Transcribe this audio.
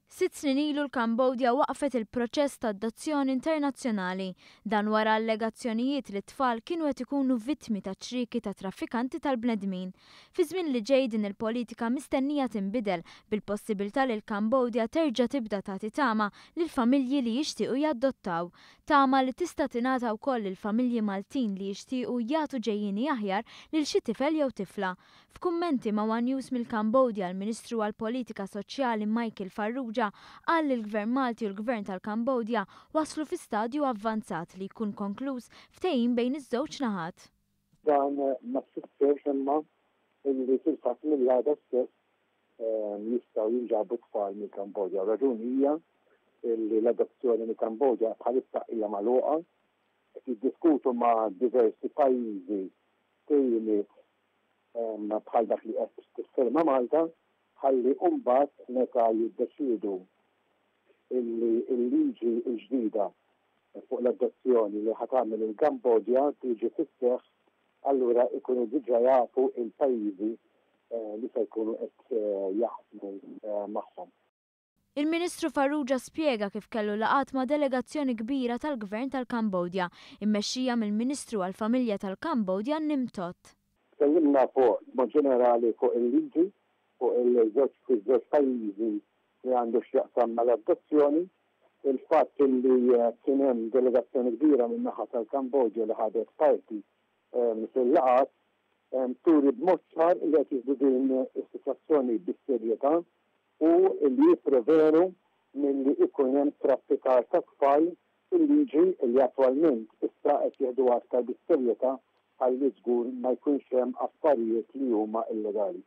6 snin ilu l-Kambodja waqfet il-proċess ta' adozzjoni internazzjonali dan wara allegazzjonijiet li t-tfal kienu qed ikunu vittmi ta' ċriki ta' traffikanti tal-bnedmin. Fi żmien li ġej din il-politika mistennija tinbidel bil-possibilità li l-Kambodja terġa' tibda tagħti tama lil familji li jixtiequ jaddottaw. Tama li tista' tingħata wkoll lil familji Maltin li jixtiequ jagħtu ġejjieni aħjar lil xi tifel jew tifla. F'kummenti ma' One News mill-Kambodja, l-Ministru għall-Politika Soċjali Michael Farrugia qal li l-Gvern Malti u l-Gvern tal-Kambodja waslu fi stadju avvanzat li jkun konkluż ftehim bejn iż-żewġ naħat. Dan ma tfissirx imma li fil-fatt mill-għada stess jistgħu jinġabu tfal mill-Kambodja. Raġuni hija li l-adozzjoni mill-Kambodja bħalissa hija magħluqa qed jiddiskutu ma' diversi pajjiżi ftehimiet bħal dak li qed tifferma Malta ħalli mbagħad meta jiddeċiedu il-liġi l-ġdida fuq l-adozzjoni li ħatamel il-Kambodja tiġi fis-seħħ, allura ikunu diġà jafu il-pajjiżi li se jkunu qed jaħdmu magħhom. Il-Ministru Farrugia spjega kif kellu laqat ma' delegazzjoni kbira tal-Gvern tal-Kambodja immexxija mill-Ministru għall-Familja tal-Kambodja Nim Tot. Tkellimna fuq mod ġenerali fuq il-liġi fuq il-żewġ pajjiżi li għandu x'jaqsam mal-adozzjoni, il-fatt li kien hemm delegazzjoni kbira min-naħa tal-Kambodja li ħadet parti fil-laqat turi b'mod ċar li qed jiżdu din is-sitwazzjoni bis-serjetà u li jippreveru milli ikun hemm traffikar ta' tfal fil-liġi li attwalment issa qed jieħdu aktar bis-serjetà ħalli żgur ma jkunx hemm affarijiet li huma illegali.